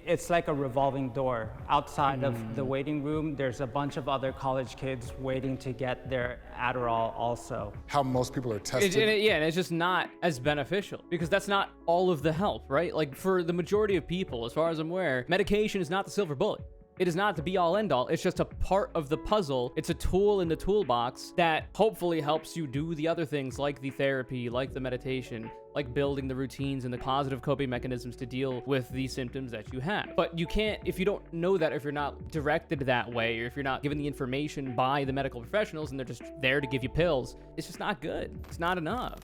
It's like a revolving door. Outside of the waiting room, there's a bunch of other college kids waiting to get their Adderall also. How most people are tested. Yeah, and it's just not as beneficial because that's not all of the help, right? Like for the majority of people, as far as I'm aware, medication is not the silver bullet. It is not the be-all end-all. It's just a part of the puzzle. It's a tool in the toolbox that hopefully helps you do the other things like the therapy, like the meditation, like building the routines and the positive coping mechanisms to deal with the symptoms that you have. But you can't, if you don't know that, if you're not directed that way, or if you're not given the information by the medical professionals and they're just there to give you pills, it's just not good. It's not enough.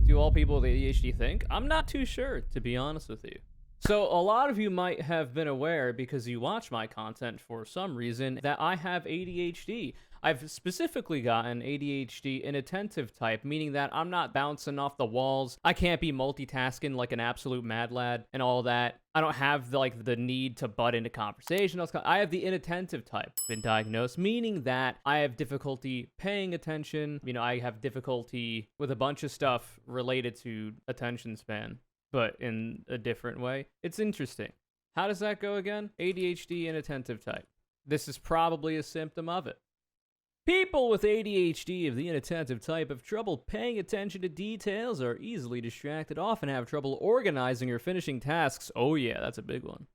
Do all people with ADHD think? I'm not too sure, to be honest with you. So a lot of you might have been aware, because you watch my content for some reason, that I have ADHD. I've specifically gotten ADHD inattentive type, meaning that I'm not bouncing off the walls. I can't be multitasking like an absolute mad lad and all that. I don't have the need to butt into conversation. I have the inattentive type, been diagnosed, meaning that I have difficulty paying attention. You know, I have difficulty with a bunch of stuff related to attention span, but in a different way. It's interesting. How does that go again? ADHD inattentive type. This is probably a symptom of it. People with ADHD of the inattentive type have trouble paying attention to details, are easily distracted, often have trouble organizing or finishing tasks. Oh yeah, that's a big one.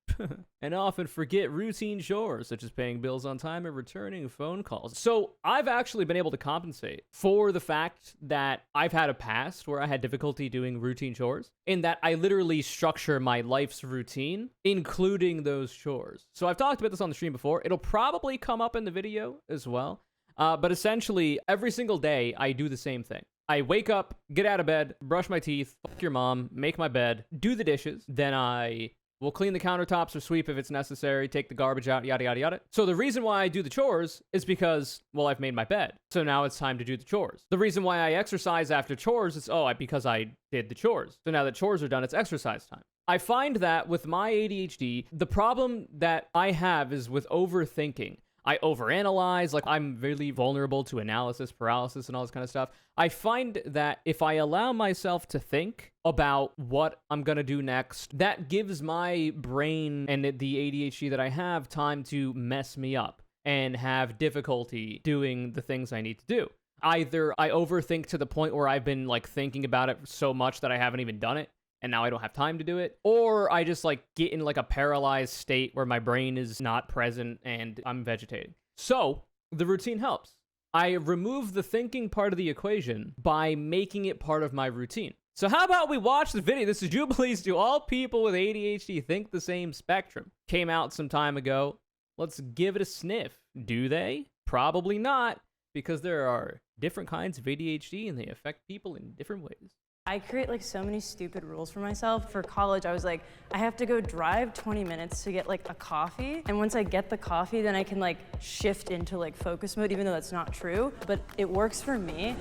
And often forget routine chores, such as paying bills on time and returning phone calls. So I've actually been able to compensate for the fact that I've had a past where I had difficulty doing routine chores, in that I literally structure my life's routine, including those chores. So I've talked about this on the stream before. It'll probably come up in the video as well. But essentially, every single day, I do the same thing. I wake up, get out of bed, brush my teeth, fuck your mom, make my bed, do the dishes, then I will clean the countertops or sweep if it's necessary, take the garbage out, yada, yada, yada. So the reason why I do the chores is because, well, I've made my bed. So now it's time to do the chores. The reason why I exercise after chores is, because I did the chores. So now that chores are done, it's exercise time. I find that with my ADHD, the problem that I have is with overthinking. I overanalyze, like I'm really vulnerable to analysis paralysis and all this kind of stuff. I find that if I allow myself to think about what I'm gonna do next, that gives my brain and the ADHD that I have time to mess me up and have difficulty doing the things I need to do. Either I overthink to the point where I've been thinking about it so much that I haven't even done it, and now I don't have time to do it, or I just get in a paralyzed state where my brain is not present and I'm vegetating. So the routine helps. I remove the thinking part of the equation by making it part of my routine. So how about we watch the video? This is Jubilee's Do All People with ADHD Think the Same Spectrum. Came out some time ago. Let's give it a sniff. Do they? Probably not, because there are different kinds of ADHD and they affect people in different ways. I create so many stupid rules for myself. For college, I was I have to go drive 20 minutes to get a coffee. And once I get the coffee, then I can shift into focus mode, even though that's not true. But it works for me.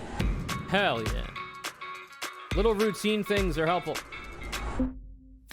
Hell yeah. Little routine things are helpful.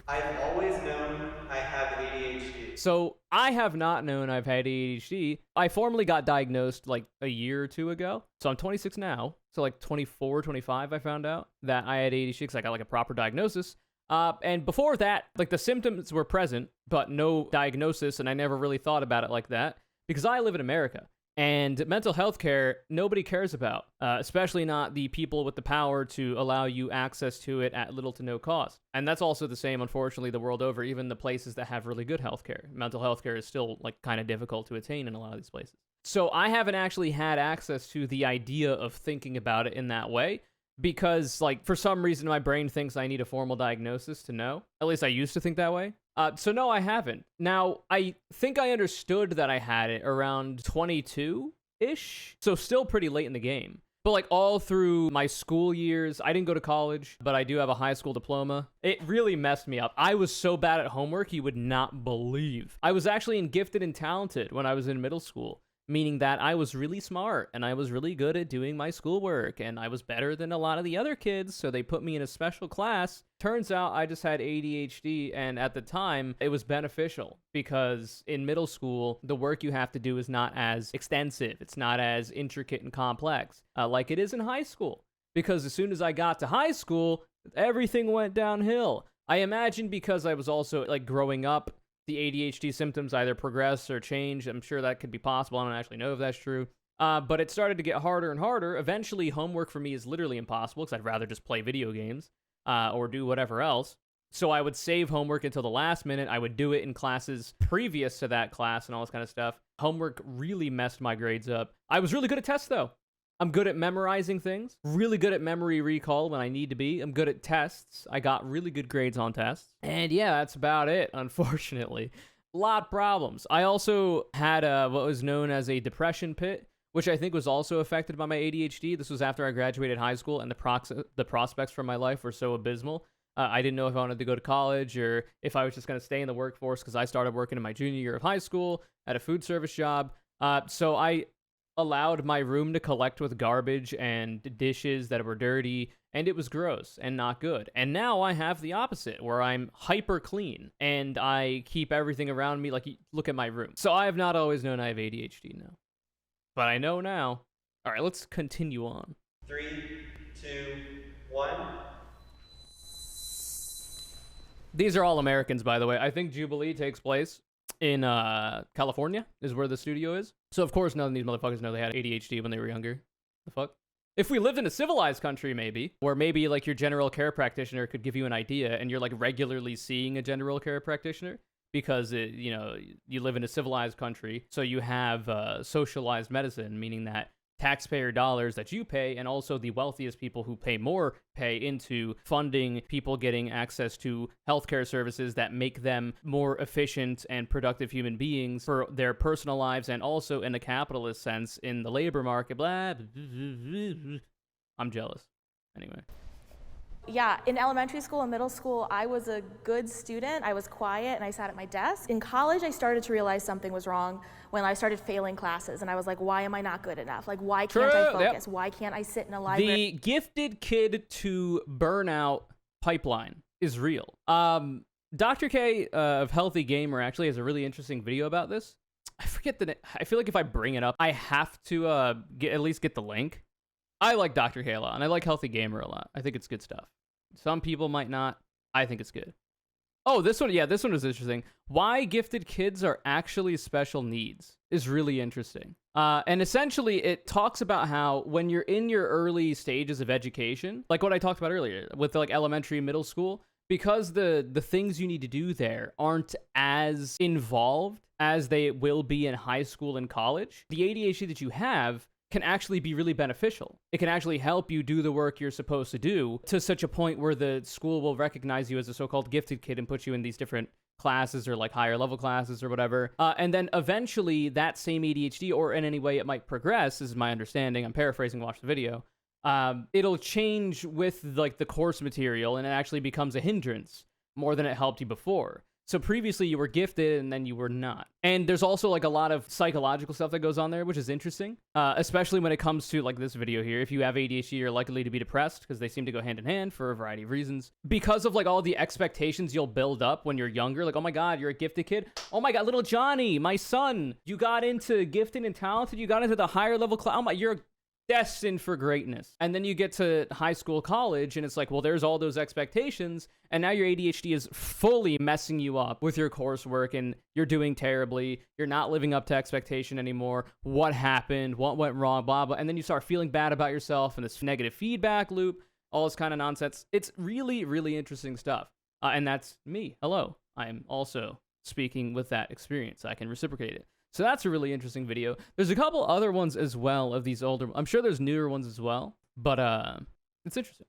I've always known I have ADHD. So I have not known I've had ADHD. I formally got diagnosed a year or two ago. So I'm 26 now. So 24, 25, I found out that I had ADHD because I got a proper diagnosis. And before that, the symptoms were present, but no diagnosis. And I never really thought about it like that because I live in America. And mental health care, nobody cares about, especially not the people with the power to allow you access to it at little to no cost. And that's also the same, unfortunately, the world over. Even the places that have really good health care, mental health care is still kind of difficult to attain in a lot of these places. So I haven't actually had access to the idea of thinking about it in that way because, for some reason, my brain thinks I need a formal diagnosis to know. At least I used to think that way. So no, I haven't. Now, I think I understood that I had it around 22-ish, so still pretty late in the game. But all through my school years, I didn't go to college, but I do have a high school diploma. It really messed me up. I was so bad at homework, you would not believe. I was actually in gifted and talented when I was in middle school, meaning that I was really smart and I was really good at doing my schoolwork and I was better than a lot of the other kids, so they put me in a special class. Turns out I just had ADHD, and at the time, it was beneficial because in middle school, the work you have to do is not as extensive. It's not as intricate and complex like it is in high school, because as soon as I got to high school, everything went downhill. I imagine because I was also growing up the ADHD symptoms either progress or change. I'm sure that could be possible. I don't actually know if that's true. But it started to get harder and harder. Eventually, homework for me is literally impossible because I'd rather just play video games or do whatever else. So I would save homework until the last minute. I would do it in classes previous to that class and all this kind of stuff. Homework really messed my grades up. I was really good at tests, though. I'm good at memorizing things, really good at memory recall when I need to be. I'm good at tests. I got really good grades on tests. And yeah, that's about it, unfortunately. A lot of problems. I also had what was known as a depression pit, which I think was also affected by my ADHD. This was after I graduated high school, and the prospects for my life were so abysmal. I didn't know if I wanted to go to college or if I was just going to stay in the workforce because I started working in my junior year of high school at a food service job. So I allowed my room to collect with garbage and dishes that were dirty, and it was gross and not good. And now I have the opposite, where I'm hyper clean and I keep everything around me. Like, look at my room. So I have not always known I have ADHD now, but I know now. All right, let's continue on. 3, 2, 1. These are all Americans, by the way. I think Jubilee takes place in California, is where the studio is. So, of course, none of these motherfuckers know they had ADHD when they were younger. The fuck? If we lived in a civilized country, maybe, where maybe, like, your general care practitioner could give you an idea and you're, like, regularly seeing a general care practitioner because, you live in a civilized country, so you have socialized medicine, meaning that taxpayer dollars that you pay and also the wealthiest people who pay more pay into funding people getting access to healthcare services that make them more efficient and productive human beings for their personal lives and also in a capitalist sense in the labor market. Blah, blah, blah, blah. I'm jealous. Anyway. Yeah, in elementary school and middle school, I was a good student. I was quiet and I sat at my desk. In college, I started to realize something was wrong when I started failing classes. And I was like, why am I not good enough? Like, why can't I focus? Yep. Why can't I sit in a library? The gifted kid to burnout pipeline is real. Dr. K of Healthy Gamer actually has a really interesting video about this. I forget the name. I feel like if I bring it up, I have to at least get the link. I like Dr. K a lot, and I like Healthy Gamer a lot. I think it's good stuff. Some people might not. I think it's good. Oh, this one is interesting. Why gifted kids are actually special needs is really interesting. And essentially, it talks about how when you're in your early stages of education, like what I talked about earlier with like elementary, middle school, because the things you need to do there aren't as involved as they will be in high school and college, the ADHD that you have can actually be really beneficial. It can actually help you do the work you're supposed to do to such a point where the school will recognize you as a so-called gifted kid and put you in these different classes or like higher level classes or whatever. And then eventually that same ADHD, or in any way it might progress, this is my understanding, I'm paraphrasing, watch the video, it'll change with like the course material and it actually becomes a hindrance more than it helped you before. So previously you were gifted and then you were not. And there's also like a lot of psychological stuff that goes on there, which is interesting, especially when it comes to like this video here. If you have ADHD, you're likely to be depressed because they seem to go hand in hand for a variety of reasons. Because of like all the expectations you'll build up when you're younger, like, oh my God, you're a gifted kid. Oh my God, little Johnny, my son, you got into gifted and talented. You got into the higher level class. Oh my, you're destined for greatness. And then you get to high school, college, and it's like, well, there's all those expectations, and now your ADHD is fully messing you up with your coursework, and you're doing terribly. You're not living up to expectation anymore. What happened? What went wrong? Blah, blah. And then you start feeling bad about yourself and this negative feedback loop, all this kind of nonsense. It's really, really interesting stuff. And that's me. Hello. I'm also speaking with that experience. I can reciprocate it. So that's a really interesting video. There's a couple other ones as well of these older, I'm sure there's newer ones as well, but it's interesting.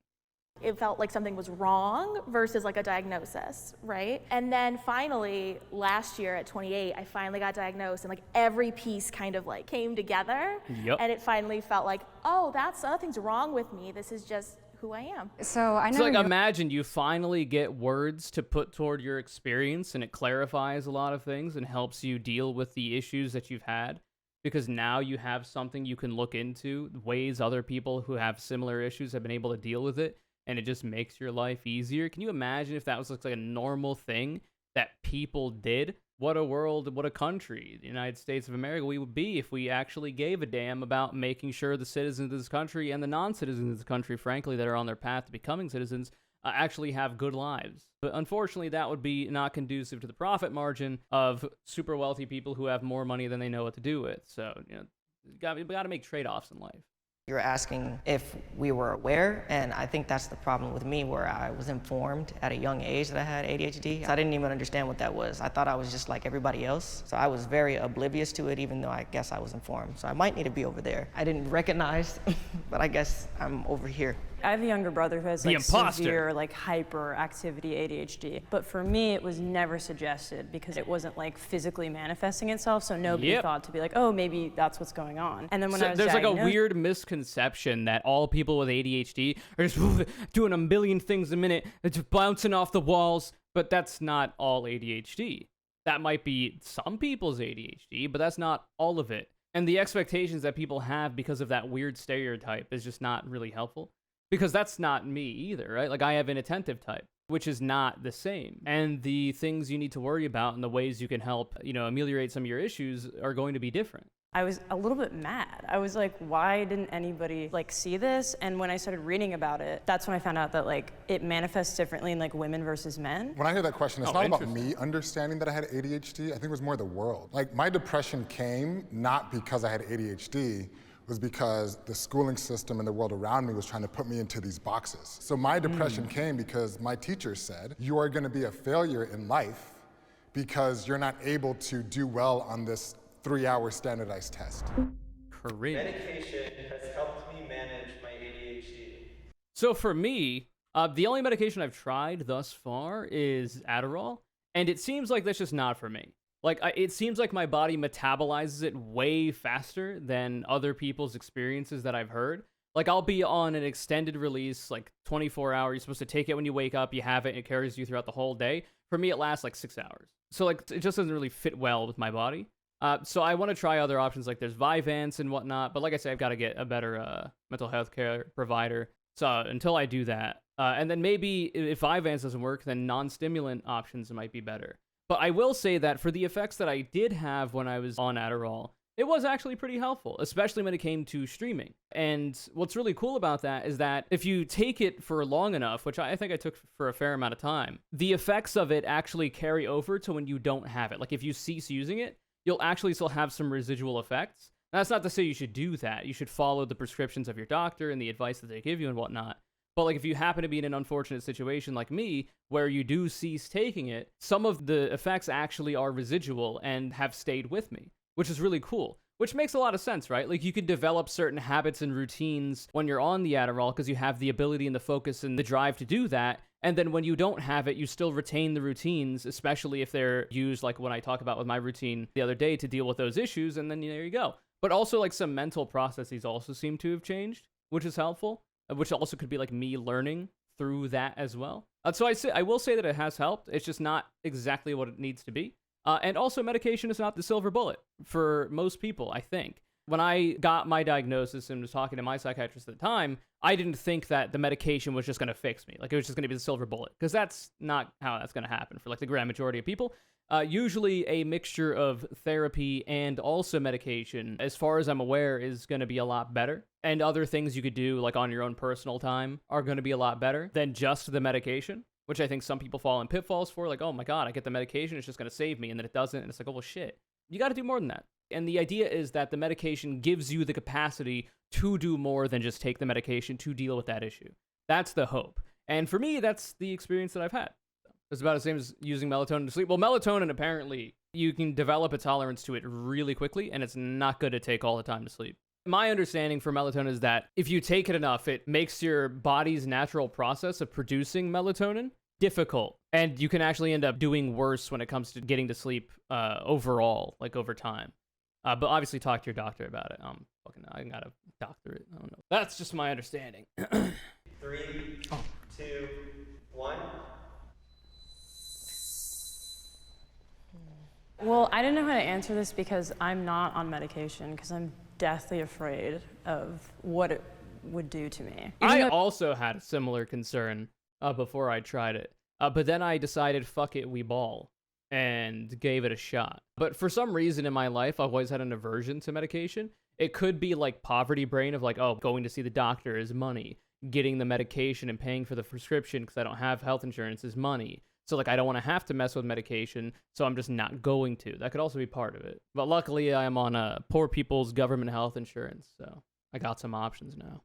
It felt like something was wrong versus like a diagnosis, right? And then finally, last year at 28, I finally got diagnosed and like every piece kind of like came together. Yep. And it finally felt like, oh, nothing's wrong with me. This is just who I am. So I know. So like imagine you finally get words to put toward your experience and it clarifies a lot of things and helps you deal with the issues that you've had, because now you have something you can look into, ways other people who have similar issues have been able to deal with it, and it just makes your life easier. Can you imagine if that was like a normal thing that people did? What a world, what a country, the United States of America we would be if we actually gave a damn about making sure the citizens of this country and the non-citizens of this country, frankly, that are on their path to becoming citizens, actually have good lives. But unfortunately, that would be not conducive to the profit margin of super wealthy people who have more money than they know what to do with. So, you got to make trade-offs in life. You're asking if we were aware, and I think that's the problem with me, where I was informed at a young age that I had ADHD. I didn't even understand what that was. I thought I was just like everybody else. So I was very oblivious to it, even though I guess I was informed. So I might need to be over there. I didn't recognize, but I guess I'm over here. I have a younger brother who has The like imposter. severe like hyperactivity ADHD, but for me it was never suggested because it wasn't like physically manifesting itself, so nobody thought to be like, oh, maybe that's what's going on. And then when I was there's like a diagnosed- weird misconception that all people with ADHD are just doing a million things a minute, just bouncing off the walls, but that's not all ADHD. That might be some people's ADHD, but that's not all of it. And the expectations that people have because of that weird stereotype is just not really helpful. Because that's not me either, right? Like, I have an attentive type, which is not the same. And the things you need to worry about and the ways you can help, ameliorate some of your issues are going to be different. I was a little bit mad. I was like, why didn't anybody like see this? And when I started reading about it, that's when I found out that like it manifests differently in like women versus men. When I hear that question, it's not about me understanding that I had ADHD. I think it was more the world. Like, my depression came not because I had ADHD, was because the schooling system and the world around me was trying to put me into these boxes. So my depression came because my teacher said, you are gonna be a failure in life because you're not able to do well on this 3-hour standardized test. Cringe. Medication has helped me manage my ADHD. So for me, the only medication I've tried thus far is Adderall, and it seems like that's just not for me. Like, it seems like my body metabolizes it way faster than other people's experiences that I've heard. Like, I'll be on an extended release, like 24 hours. You're supposed to take it when you wake up, you have it, and it carries you throughout the whole day. For me, it lasts like 6 hours. So, like, it just doesn't really fit well with my body. So I want to try other options, like there's Vyvanse and whatnot. But like I said, I've got to get a better mental health care provider. So until I do that, and then maybe if Vyvanse doesn't work, then non-stimulant options might be better. But I will say that for the effects that I did have when I was on Adderall, it was actually pretty helpful, especially when it came to streaming. And what's really cool about that is that if you take it for long enough, which I think I took for a fair amount of time, the effects of it actually carry over to when you don't have it. Like, if you cease using it, you'll actually still have some residual effects. Now, that's not to say you should do that. You should follow the prescriptions of your doctor and the advice that they give you and whatnot. But like, if you happen to be in an unfortunate situation like me, where you do cease taking it, some of the effects actually are residual and have stayed with me, which is really cool. Which makes a lot of sense, right? Like, you could develop certain habits and routines when you're on the Adderall because you have the ability and the focus and the drive to do that. And then when you don't have it, you still retain the routines, especially if they're used like when I talk about with my routine the other day to deal with those issues. And then there you go. But also, like, some mental processes also seem to have changed, which is helpful. Which also could be like me learning through that as well. So I will say that it has helped. It's just not exactly what it needs to be. And also, medication is not the silver bullet for most people, I think. When I got my diagnosis and was talking to my psychiatrist at the time, I didn't think that the medication was just going to fix me. Like, it was just going to be the silver bullet. Because that's not how that's going to happen for like the grand majority of people. Usually a mixture of therapy and also medication, as far as I'm aware, is going to be a lot better. And other things you could do, like on your own personal time, are going to be a lot better than just the medication, which I think some people fall in pitfalls for. Like, oh my God, I get the medication, it's just going to save me. And then it doesn't. And it's like, oh, well, shit. You got to do more than that. And the idea is that the medication gives you the capacity to do more than just take the medication to deal with that issue. That's the hope. And for me, that's the experience that I've had. It's about the same as using melatonin to sleep. Well, melatonin, apparently, you can develop a tolerance to it really quickly, and it's not good to take all the time to sleep. My understanding for melatonin is that if you take it enough, it makes your body's natural process of producing melatonin difficult, and you can actually end up doing worse when it comes to getting to sleep overall, like over time. But obviously talk to your doctor about it. I got a doctorate. I don't know. That's just my understanding. 3, 2, 1. Well, I didn't know how to answer this because I'm not on medication because I'm deathly afraid of what it would do to me. I also had a similar concern before I tried it. But then I decided, fuck it, we ball, and gave it a shot. But for some reason in my life, I've always had an aversion to medication. It could be like poverty brain of like, oh, going to see the doctor is money. getting the medication and paying for the prescription because I don't have health insurance is money. So like I don't want to have to mess with medication, so I'm just not going to. That could also be part of it. But luckily I am on poor people's government health insurance, so I got some options now.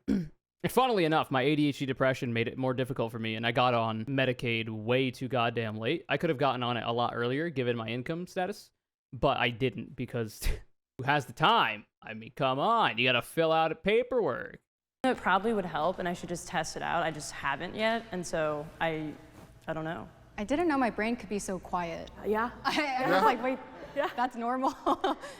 And funnily enough, my ADHD depression made it more difficult for me, and I got on Medicaid way too goddamn late. I could have gotten on it a lot earlier given my income status, but I didn't because who has the time? I mean, come on, you gotta fill out paperwork. It probably would help, and I should just test it out. I just haven't yet, and so I don't know. I didn't know my brain could be so quiet. Yeah. I was like, wait, that's normal.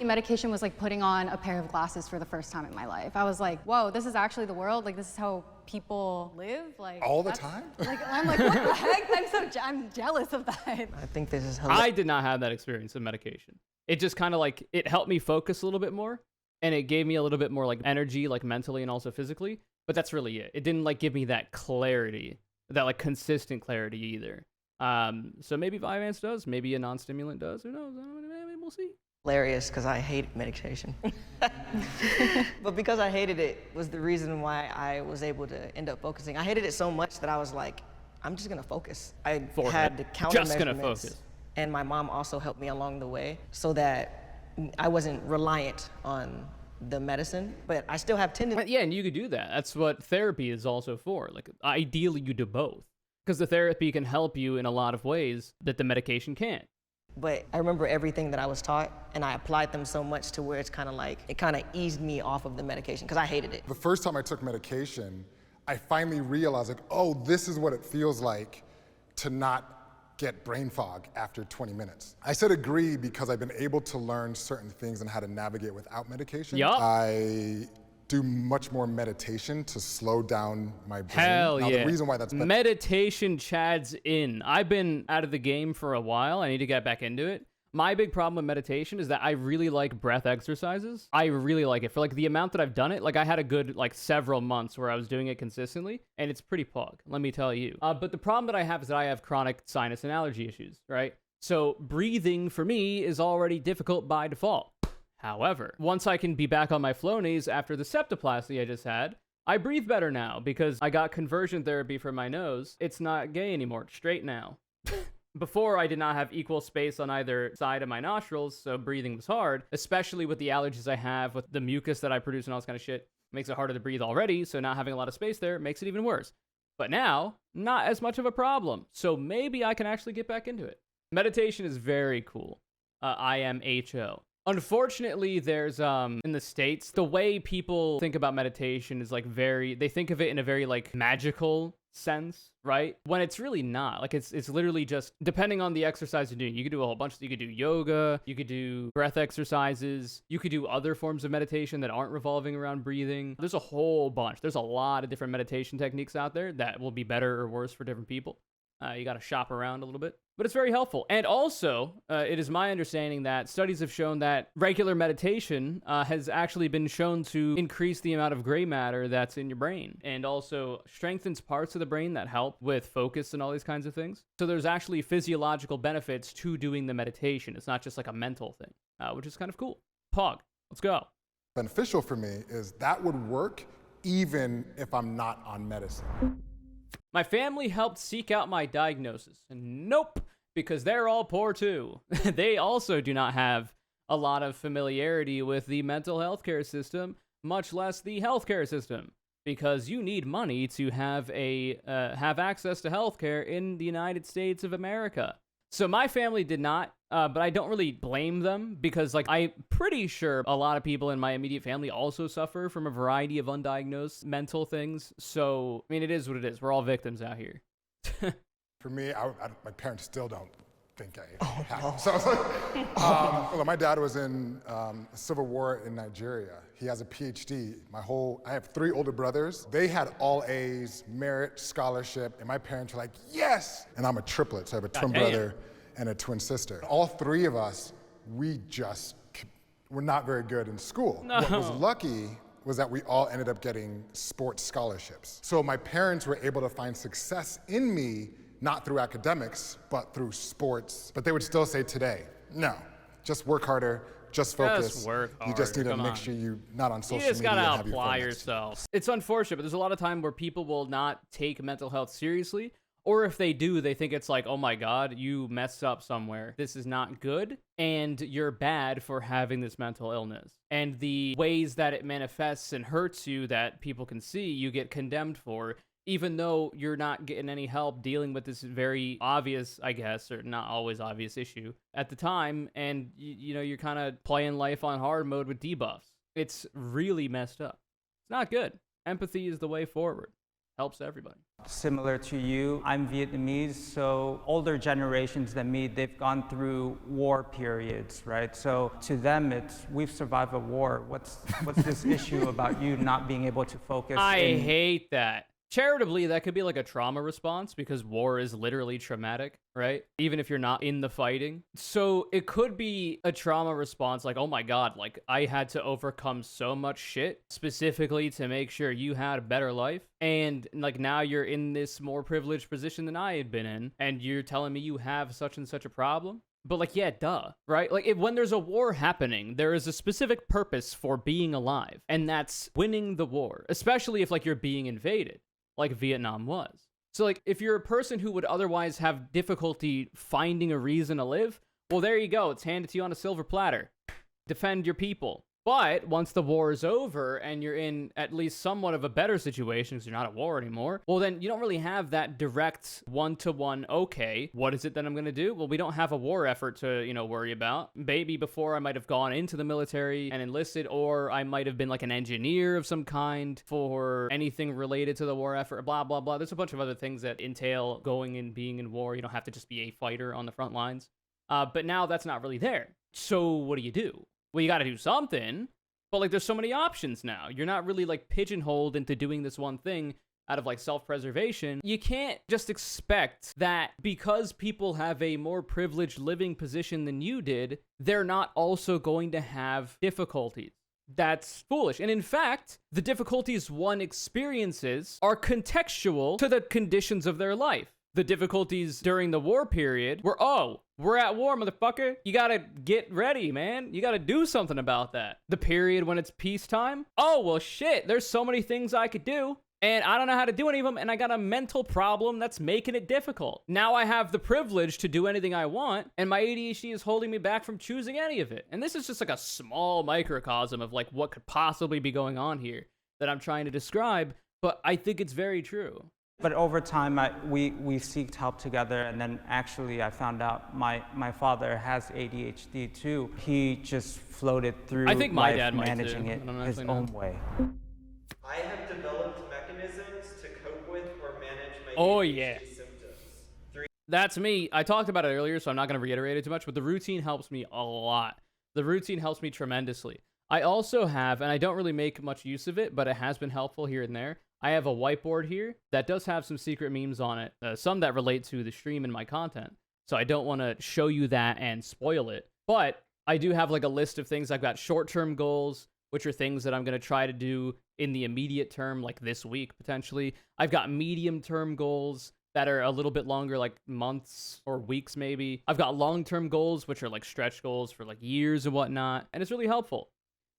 Medication was like putting on a pair of glasses for the first time in my life. I was like, whoa, this is actually the world? Like, this is how people live? Like All the time? Like, I'm like, what the heck? I'm jealous of that. I think this is hilarious. I did not have that experience with medication. It just kind of like, it helped me focus a little bit more, and it gave me a little bit more like energy, like mentally and also physically, but that's really it. It didn't like give me that clarity, that like consistent clarity either. So maybe Vyvanse does, maybe a non-stimulant does, who knows? Maybe we'll see. Hilarious because I hate medication. But because I hated it was the reason why I was able to end up focusing. I hated it so much that I was like, I'm just gonna focus. I had the counter Just gonna measurements, focus. and my mom also helped me along the way so that I wasn't reliant on the medicine, but I still have tendencies. Yeah, and you could do that. That's what therapy is also for. Like, ideally, you do both. Because the therapy can help you in a lot of ways that the medication can't. But I remember everything that I was taught, and I applied them so much to where it's kind of like, it kind of eased me off of the medication, because I hated it. The first time I took medication, I finally realized, like, oh, this is what it feels like to not get brain fog after 20 minutes. I said agree because I've been able to learn certain things and how to navigate without medication. Yup. I do much more meditation to slow down my brain. Hell now, yeah. The reason why that's meditation chads in. I've been out of the game for a while. I need to get back into it. My big problem with meditation is that I really like breath exercises. I really like it. For like the amount that I've done it, like I had a good like several months where I was doing it consistently, and it's pretty pog, let me tell you. But the problem that I have is that I have chronic sinus and allergy issues, right? So breathing for me is already difficult by default. However, once I can be back on my Flonase after the septoplasty I just had, I breathe better now because I got conversion therapy for my nose. It's not gay anymore, it's straight now. Before, I did not have equal space on either side of my nostrils, so breathing was hard, especially with the allergies I have, with the mucus that I produce and all this kind of shit. Makes it harder to breathe already, so not having a lot of space there makes it even worse. But now, not as much of a problem, so maybe I can actually get back into it. Meditation is very cool. IMHO. Unfortunately, there's, in the States, the way people think about meditation is like they think of it in a very like magical sense, right? When it's really not. Like it's literally just depending on the exercise you're doing. You could do a whole bunch. You could do yoga, you could do breath exercises, you could do other forms of meditation that aren't revolving around breathing. There's a whole bunch. There's a lot of different meditation techniques out there that will be better or worse for different people. You got to shop around a little bit, but it's very helpful. And also, it is my understanding that studies have shown that regular meditation has actually been shown to increase the amount of gray matter that's in your brain, and also strengthens parts of the brain that help with focus and all these kinds of things. So there's actually physiological benefits to doing the meditation. It's not just like a mental thing, which is kind of cool. Pog, let's go. beneficial for me is that would work even if I'm not on medicine. My family helped seek out my diagnosis, and nope, because they're all poor too. They also do not have a lot of familiarity with the mental health care system, much less the healthcare system, because you need money to have access to healthcare in the United States of America. So my family did not, but I don't really blame them, because like I'm pretty sure a lot of people in my immediate family also suffer from a variety of undiagnosed mental things. So, I mean, it is what it is. We're all victims out here. For me, my parents still don't think I have. No. So I was like, well, my dad was in a civil war in Nigeria. He has a PhD. I have 3 older brothers. They had all A's, merit, scholarship, and my parents were like, yes! And I'm a triplet, so I have a twin brother and a twin sister. All 3 of us, we're not very good in school. No. What was lucky was that we all ended up getting sports scholarships. So my parents were able to find success in me, not through academics, but through sports. But they would still say today, no, just work harder, just focus. Just work You just need harder, to come make on. sure you're not on social You just media. gotta and have your apply phone next to you. yourself. It's unfortunate, but there's a lot of time where people will not take mental health seriously, or if they do, they think it's like, oh my god, you messed up somewhere. This is not good, and you're bad for having this mental illness. And the ways that it manifests and hurts you that people can see, you get condemned for, even though you're not getting any help dealing with this very obvious, I guess, or not always obvious issue at the time, and you know, you're kind of playing life on hard mode with debuffs. It's really messed up. It's not good. Empathy is the way forward. Helps everybody. Similar to you, I'm Vietnamese, so older generations than me, they've gone through war periods, right? So to them, it's, we've survived a war. What's this issue about you not being able to focus? I hate that. Charitably, that could be like a trauma response because war is literally traumatic, right? Even if you're not in the fighting. So it could be a trauma response like, oh my god, like I had to overcome so much shit specifically to make sure you had a better life. And like now you're in this more privileged position than I had been in. And you're telling me you have such and such a problem? But like, yeah, duh, right? Like when there's a war happening, there is a specific purpose for being alive. And that's winning the war, especially if like you're being invaded, like Vietnam was. So like, if you're a person who would otherwise have difficulty finding a reason to live, well, there you go. It's handed to you on a silver platter. Defend your people. But once the war is over and you're in at least somewhat of a better situation because you're not at war anymore, well, then you don't really have that direct one-to-one, okay, what is it that I'm going to do? Well, we don't have a war effort to, you know, worry about. Maybe before I might have gone into the military and enlisted, or I might have been like an engineer of some kind for anything related to the war effort, blah, blah, blah. There's a bunch of other things that entail going and being in war. You don't have to just be a fighter on the front lines. But now that's not really there. So what do? Well, you got to do something, but like there's so many options now. You're not really like pigeonholed into doing this one thing out of like self-preservation. You can't just expect that because people have a more privileged living position than you did, they're not also going to have difficulties. That's foolish. And in fact, the difficulties one experiences are contextual to the conditions of their life. The difficulties during the war period were, oh, we're at war, motherfucker. You gotta get ready, man. You gotta do something about that. The period when it's peacetime, oh, well, shit, there's so many things I could do, and I don't know how to do any of them, and I got a mental problem that's making it difficult. Now I have the privilege to do anything I want, and my ADHD is holding me back from choosing any of it. And this is just like a small microcosm of like what could possibly be going on here that I'm trying to describe, but I think it's very true. But over time, we seeked help together, and then actually I found out my father has ADHD too. He just floated through I think my life dad might managing too. it I don't his actually know. own way. I have developed mechanisms to cope with or manage my Oh, ADHD yeah. symptoms. That's me. I talked about it earlier, so I'm not going to reiterate it too much, but the routine helps me a lot. The routine helps me tremendously. I also have, and I don't really make much use of it, but it has been helpful here and there. I have a whiteboard here that does have some secret memes on it, some that relate to the stream and my content. So I don't want to show you that and spoil it. But I do have like a list of things. I've got short-term goals, which are things that I'm going to try to do in the immediate term, like this week, potentially. I've got medium-term goals that are a little bit longer, like months or weeks, maybe. I've got long-term goals, which are like stretch goals for like years and whatnot. And it's really helpful.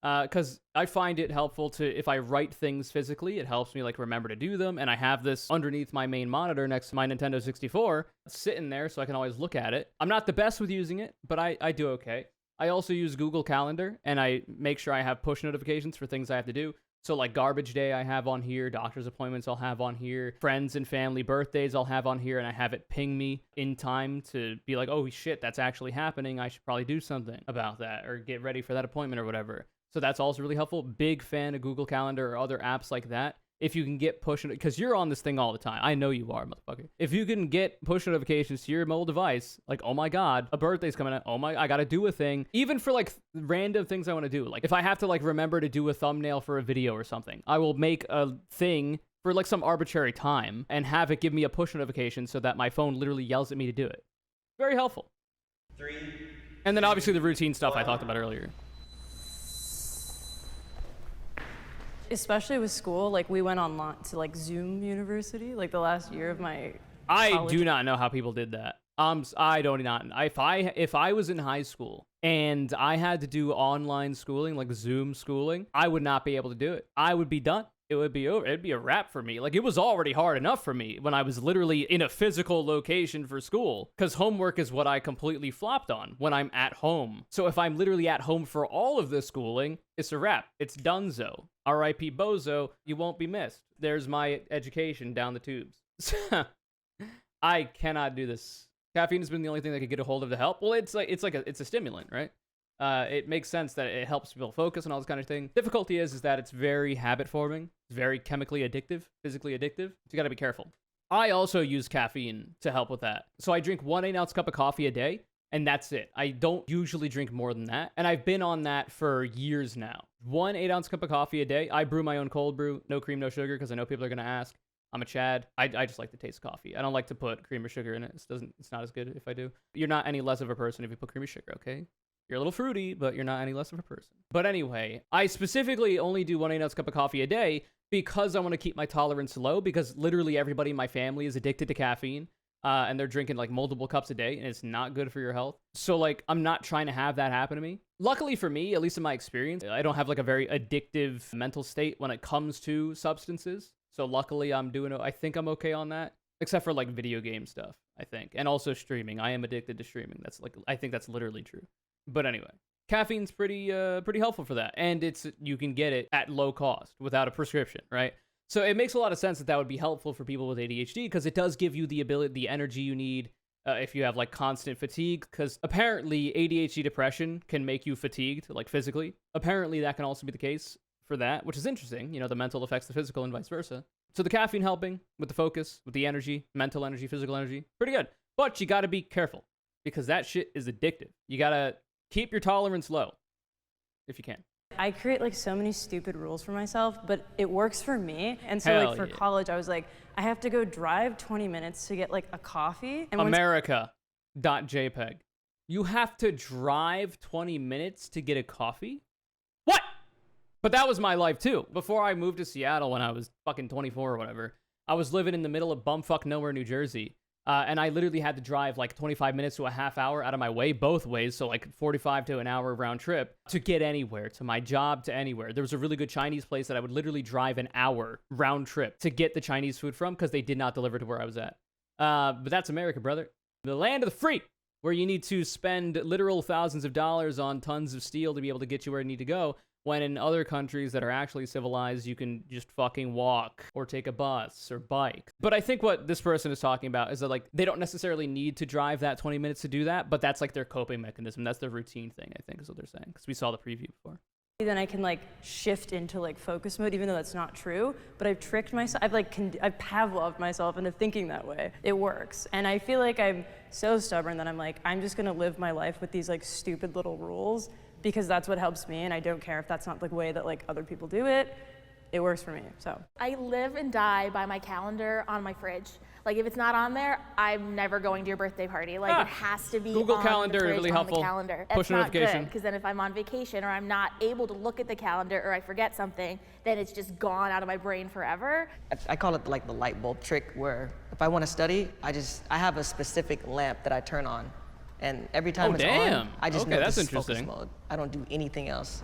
Because I find it helpful to, if I write things physically, it helps me like remember to do them. And I have this underneath my main monitor next to my Nintendo 64 sitting there so I can always look at it. I'm not the best with using it, but I do okay. I also use Google Calendar, and I make sure I have push notifications for things I have to do. So like garbage day I have on here, doctor's appointments I'll have on here, friends and family birthdays I'll have on here, and I have it ping me in time to be like, oh shit, that's actually happening. I should probably do something about that or get ready for that appointment or whatever. So that's also really helpful. Big fan of Google Calendar or other apps like that. If you can get push, because you're on this thing all the time. I know you are, motherfucker. If you can get push notifications to your mobile device, like, oh my God, a birthday's coming up. Oh my, I gotta do a thing. Even for like random things I want to do. Like if I have to like remember to do a thumbnail for a video or something, I will make a thing for like some arbitrary time and have it give me a push notification so that my phone literally yells at me to do it. Very helpful. 3. And then obviously the routine stuff I talked about earlier. Especially with school, like we went online to like Zoom University, like the last year of my I college. do not know how people did that. I don't not. If I was in high school and I had to do online schooling, like Zoom schooling, I would not be able to do it. I would be done. It would be over. It'd be a wrap for me. Like, it was already hard enough for me when I was literally in a physical location for school, because homework is what I completely flopped on when I'm at home. So if I'm literally at home for all of this schooling, it's a wrap. It's donezo. R.I.P. Bozo, you won't be missed. There's my education down the tubes. I cannot do this. Caffeine has been the only thing that could get a hold of to help. Well, it's a stimulant, right? It makes sense that it helps people focus and all this kind of thing. Difficulty is that it's very habit forming. It's very chemically addictive, physically addictive. So you got to be careful. I also use caffeine to help with that. So I drink 1 8-ounce cup of coffee a day, and that's it. I don't usually drink more than that. And I've been on that for years now. 1 8-ounce cup of coffee a day. I brew my own cold brew, no cream, no sugar, because I know people are going to ask. I'm a Chad. I just like the taste of coffee. I don't like to put cream or sugar in it. It's not as good if I do. You're not any less of a person if you put cream or sugar, okay? You're a little fruity, but you're not any less of a person. But anyway, I specifically only do 1 8-ounce cup of coffee a day because I want to keep my tolerance low, because literally everybody in my family is addicted to caffeine, and they're drinking like multiple cups a day, and it's not good for your health. So like, I'm not trying to have that happen to me. Luckily for me, at least in my experience, I don't have like a very addictive mental state when it comes to substances. So luckily I think I'm okay on that, except for like video game stuff, I think. And also streaming. I am addicted to streaming. I think that's literally true. But anyway, caffeine's pretty helpful for that. And you can get it at low cost without a prescription, right? So it makes a lot of sense that would be helpful for people with ADHD, because it does give you the energy you need if you have like constant fatigue, because apparently ADHD depression can make you fatigued, like physically. Apparently that can also be the case for that, which is interesting. You know, the mental affects the physical and vice versa. So the caffeine helping with the focus, with the energy, mental energy, physical energy, pretty good. But you got to be careful, because that shit is addictive. You got to keep your tolerance low if you can. I create like so many stupid rules for myself, but it works for me. And so Hell like for yeah. college, I was like, I have to go drive 20 minutes to get like a coffee. And America.jpg. You have to drive 20 minutes to get a coffee? What? But that was my life too. Before I moved to Seattle when I was fucking 24 or whatever, I was living in the middle of bumfuck nowhere, New Jersey. And I literally had to drive like 25 minutes to a half hour out of my way both ways, so like 45 to an hour round trip to get anywhere, to my job, to anywhere. There was a really good Chinese place that I would literally drive an hour round trip to get the Chinese food from, because they did not deliver to where I was at. But that's America, brother. The land of the free, where you need to spend literal thousands of dollars on tons of steel to be able to get you where you need to go. When in other countries that are actually civilized, you can just fucking walk or take a bus or bike. But I think what this person is talking about is that like, they don't necessarily need to drive that 20 minutes to do that, but that's like their coping mechanism. That's their routine thing, I think, is what they're saying, because we saw the preview before. then I can like shift into like focus mode, even though that's not true. But I've tricked myself, I've Pavloved myself into thinking that way. It works. And I feel like I'm so stubborn that I'm like, I'm just gonna live my life with these like stupid little rules, because that's what helps me, and I don't care if that's not the way that like other people do it. It works for me, so. I live and die by my calendar on my fridge. Like if it's not on there, I'm never going to your birthday party. Like it has to be Google on Calendar, the fridge, really on helpful. the calendar. Push That's not notification. good, because then if I'm on vacation or I'm not able to look at the calendar or I forget something, then it's just gone out of my brain forever. I call it like the light bulb trick, where if I want to study, I have a specific lamp that I turn on. And every time it's on, I just know that's this is focus interesting. mode. I don't do anything else.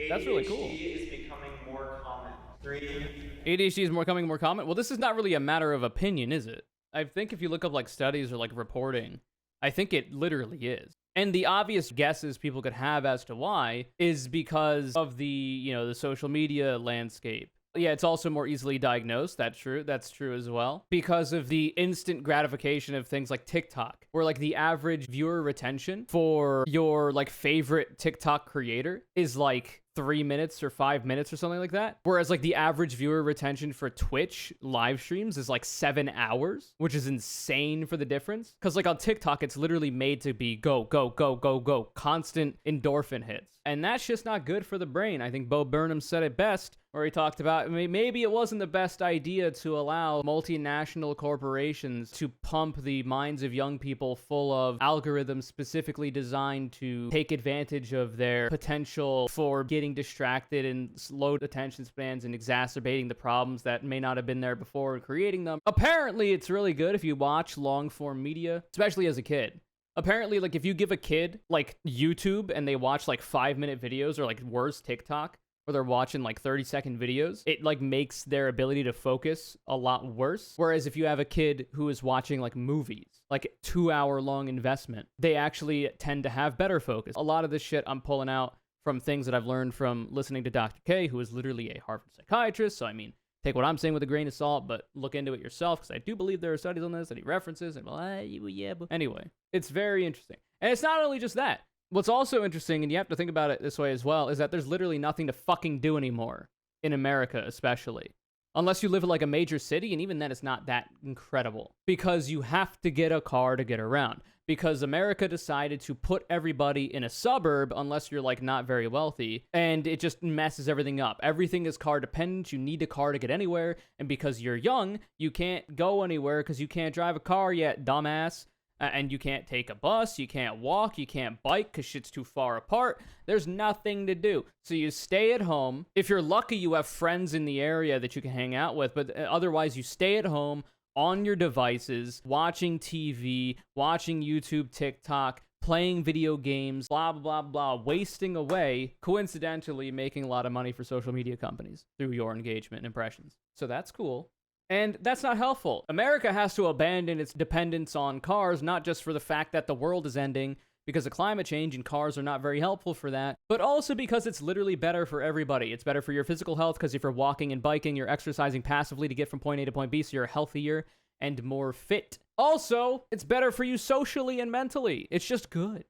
That's really cool. ADHD is becoming more common. 3. ADHD is becoming more common. Well, this is not really a matter of opinion, is it? I think if you look up like studies or like reporting, I think it literally is. And the obvious guesses people could have as to why is because of the, the social media landscape. Yeah, it's also more easily diagnosed. That's true. That's true as well. Because of the instant gratification of things like TikTok, where like the average viewer retention for your like favorite TikTok creator is like 3 minutes or 5 minutes or something like that. Whereas like the average viewer retention for Twitch live streams is like 7 hours, which is insane for the difference. Because like on TikTok, it's literally made to be go, go, go, go, go, constant endorphin hits. And that's just not good for the brain. I think Bo Burnham said it best, where he talked about maybe it wasn't the best idea to allow multinational corporations to pump the minds of young people full of algorithms specifically designed to take advantage of their potential for getting distracted and slow attention spans and exacerbating the problems that may not have been there before and creating them. Apparently, it's really good if you watch long-form media, especially as a kid. Apparently, like, if you give a kid, like, YouTube and they watch, like, 5-minute videos or, like, worse, TikTok, where they're watching, like, 30-second videos, it, like, makes their ability to focus a lot worse. Whereas if you have a kid who is watching, like, movies, like, 2-hour-long investment, they actually tend to have better focus. A lot of this shit I'm pulling out from things that I've learned from listening to Dr. K, who is literally a Harvard psychiatrist, so, I mean, take what I'm saying with a grain of salt, but look into it yourself, because I do believe there are studies on this that he references, and well, yeah, but anyway, it's very interesting. And it's not only just that. What's also interesting, and you have to think about it this way as well, is that there's literally nothing to fucking do anymore, in America especially. Unless you live in like a major city, and even then it's not that incredible. Because you have to get a car to get around. Because America decided to put everybody in a suburb unless you're like not very wealthy, and it just messes everything up. Everything is car dependent. You need a car to get anywhere, and because you're young, you can't go anywhere because you can't drive a car yet, dumbass. And you can't take a bus, you can't walk, you can't bike because shit's too far apart. There's nothing to do. So you stay at home. If you're lucky, you have friends in the area that you can hang out with, but otherwise you stay at home on your devices, watching TV, watching YouTube, TikTok, playing video games, blah, blah, blah, wasting away, coincidentally making a lot of money for social media companies through your engagement and impressions. So that's cool. And that's not helpful. America has to abandon its dependence on cars, not just for the fact that the world is ending because of climate change and cars are not very helpful for that, but also because it's literally better for everybody. It's better for your physical health because if you're walking and biking, you're exercising passively to get from point A to point B, so you're healthier and more fit. Also, it's better for you socially and mentally. It's just good.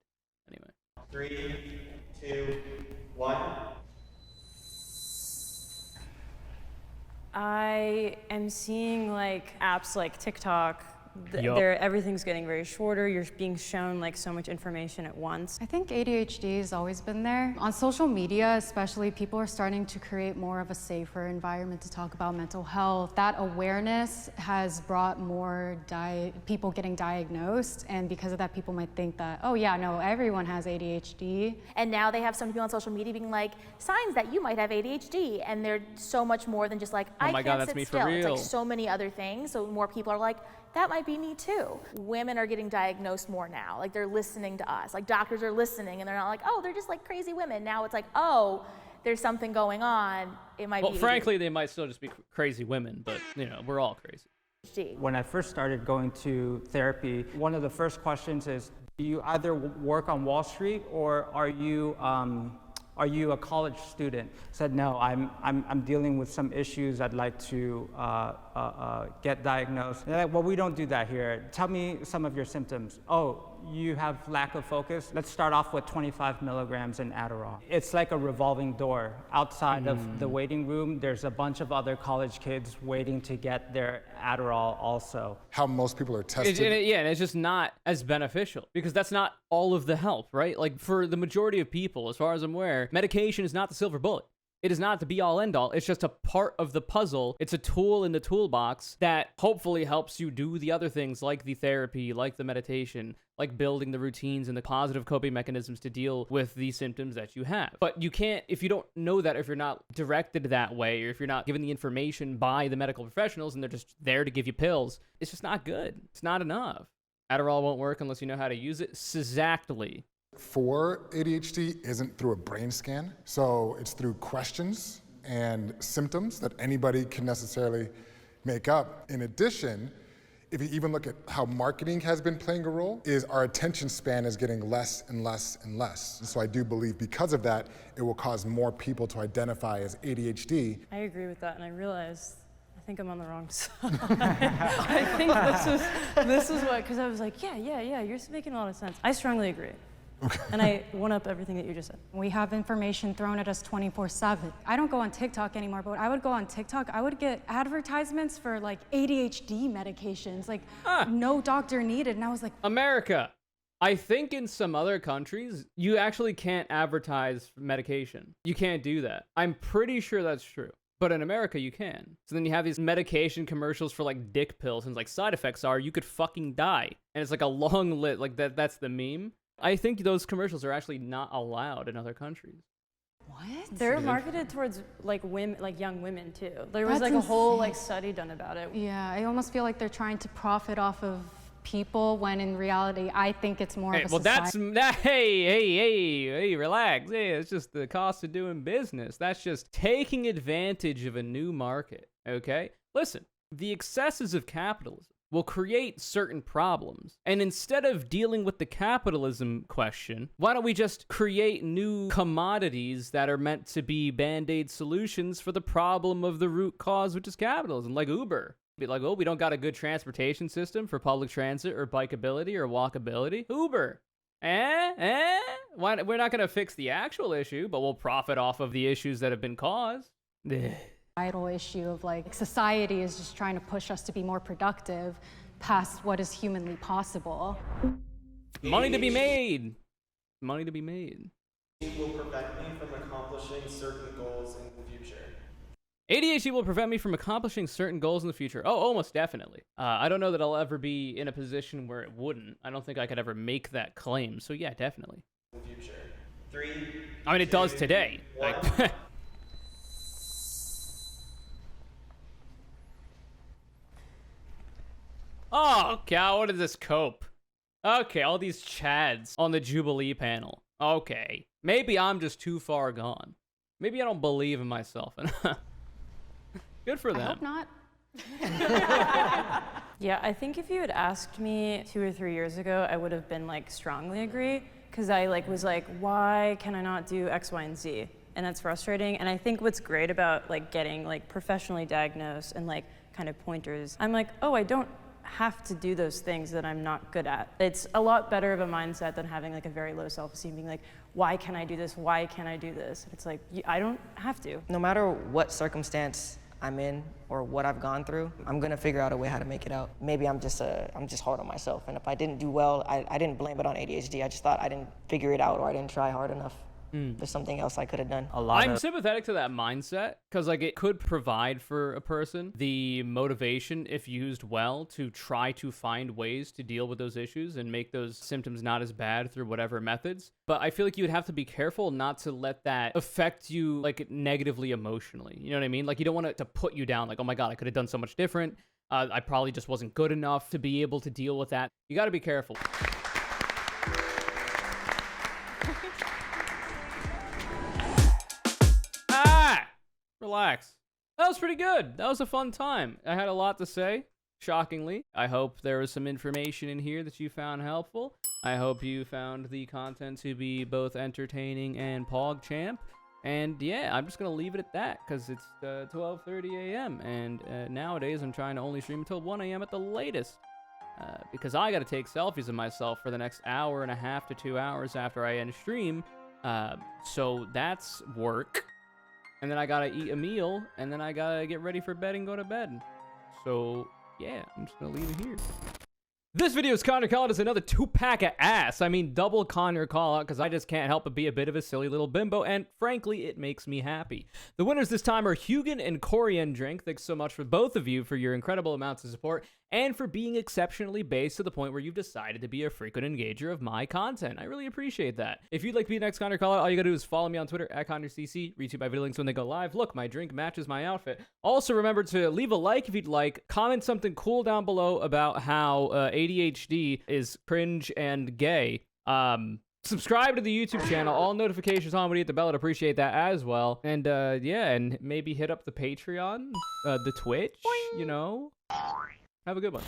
Anyway. 3, 2, 1. I am seeing like apps like TikTok. Yup. Everything's getting very shorter. You're being shown like so much information at once. I think ADHD has always been there. On social media, especially, people are starting to create more of a safer environment to talk about mental health. That awareness has brought more people getting diagnosed, and because of that, people might think that, oh yeah, no, everyone has ADHD. And now they have some people on social media being like, signs that you might have ADHD. And they're so much more than just like, I my can't God, that's sit me for still. It's real. like so many other things. So more people are like, that might be me too. Women are getting diagnosed more now. Like they're listening to us. Like doctors are listening and they're not like, oh, they're just like crazy women. Now it's like, oh, there's something going on. It might be. Well, frankly, they might still just be crazy women, but you know, we're all crazy. ADHD. When I first started going to therapy, one of the first questions is, do you either work on Wall Street or are you a college student? I said, no, I'm dealing with some issues. I'd like to get diagnosed. And they're like, well, we don't do that here. Tell me some of your symptoms. Oh, you have lack of focus? Let's start off with 25 milligrams in Adderall. It's like a revolving door. Outside of the waiting room, there's a bunch of other college kids waiting to get their Adderall also. How most people are tested. And it's just not as beneficial because that's not all of the help, right? Like for the majority of people, as far as I'm aware, medication is not the silver bullet. It is not the be-all, end-all. It's just a part of the puzzle. It's a tool in the toolbox that hopefully helps you do the other things like the therapy, like the meditation, like building the routines and the positive coping mechanisms to deal with the symptoms that you have. But you can't, if you don't know that, if you're not directed that way, or if you're not given the information by the medical professionals and they're just there to give you pills, it's just not good. It's not enough. Adderall won't work unless you know how to use it. Exactly. For ADHD isn't through a brain scan, so it's through questions and symptoms that anybody can necessarily make up. In addition, if you even look at how marketing has been playing a role, is our attention span is getting less and less and less. So I do believe because of that, it will cause more people to identify as ADHD. I agree with that, and I realized I think I'm on the wrong side. I think this was what, because I was like, yeah, you're making a lot of sense. I strongly agree. Okay. And I one up everything that you just said. We have information thrown at us 24/7. I don't go on TikTok anymore, but I would go on TikTok, I would get advertisements for like ADHD medications, like no doctor needed, and I was like, America. I think in some other countries, you actually can't advertise medication. You can't do that. I'm pretty sure that's true. But in America, you can. So then you have these medication commercials for like dick pills, and like side effects are you could fucking die. And it's like a long lit, like that's the meme. I think those commercials are actually not allowed in other countries. What? They're marketed towards like women, like young women too. There was That's like a whole insane. like study done about it. Yeah, I almost feel like they're trying to profit off of people when in reality, I think it's more Hey, of a well, society. hey, relax. Hey, it's just the cost of doing business. That's just taking advantage of a new market, okay? Listen, the excesses of capitalism will create certain problems. And instead of dealing with the capitalism question, why don't we just create new commodities that are meant to be band-aid solutions for the problem of the root cause, which is capitalism, like Uber. Be like, oh, we don't got a good transportation system for public transit or bikeability or walkability. Uber. Why, we're not going to fix the actual issue, but we'll profit off of the issues that have been caused. Societal issue of like society is just trying to push us to be more productive past what is humanly possible. Money to be made. Money to be made. Will prevent me from accomplishing certain goals in the future. ADHD will prevent me from accomplishing certain goals in the future. Oh, almost definitely. I don't know that I'll ever be in a position where it wouldn't. I don't think I could ever make that claim. So yeah, definitely. In the future. 3. I mean, it does today. 1. Like, oh, God, what is this cope? Okay, all these chads on the Jubilee panel. Okay, maybe I'm just too far gone. Maybe I don't believe in myself. Good for them. I hope not. Yeah, I think if you had asked me 2 or 3 years ago, I would have been like strongly agree, because I like was like, why can I not do X, Y, and Z? And that's frustrating. And I think what's great about like getting like professionally diagnosed and like kind of pointers, I'm like, oh, I don't have to do those things that I'm not good at. It's a lot better of a mindset than having like a very low self-esteem, being like, why can I do this? Why can't I do this? It's like, I don't have to. No matter what circumstance I'm in or what I've gone through, I'm gonna figure out a way how to make it out. Maybe I'm just hard on myself, and if I didn't do well, I didn't blame it on ADHD. I just thought I didn't figure it out or I didn't try hard enough. There's something else I could have done. I'm sympathetic to that mindset because like it could provide for a person the motivation, if used well, to try to find ways to deal with those issues and make those symptoms not as bad through whatever methods. But I feel like you would have to be careful not to let that affect you like negatively emotionally. You know what I mean? Like you don't want it to put you down like, oh my God, I could have done so much different. I probably just wasn't good enough to be able to deal with that. You got to be careful. Relax. That was pretty good. That was a fun time. I had a lot to say, shockingly. I hope there was some information in here that you found helpful. I hope you found the content to be both entertaining and PogChamp. And yeah, I'm just going to leave it at that because it's 12:30 a.m. And nowadays I'm trying to only stream until 1 a.m. at the latest. Because I got to take selfies of myself for the next hour and a half to 2 hours after I end stream. So that's work. And then I gotta eat a meal, and then I gotta get ready for bed and go to bed. So, yeah, I'm just gonna leave it here. This video's CONURE CALLOUT is another 2-pack of ass. I mean, double CONURE CALLOUT, because I just can't help but be a bit of a silly little bimbo, and frankly, it makes me happy. The winners this time are Hugin and Corian Drink. Thanks so much for both of you for your incredible amounts of support, and for being exceptionally based to the point where you've decided to be a frequent engager of my content. I really appreciate that. If you'd like to be next CONURE CALLOUT, all you gotta do is follow me on Twitter at CONURECC, retweet my video links when they go live. Look, my drink matches my outfit. Also, remember to leave a like if you'd like, comment something cool down below about how ADHD is cringe and gay. Subscribe to the YouTube channel, all notifications on when you hit the bell. I'd appreciate that as well. And yeah, and maybe hit up the Patreon, the Twitch, you know. Have a good one.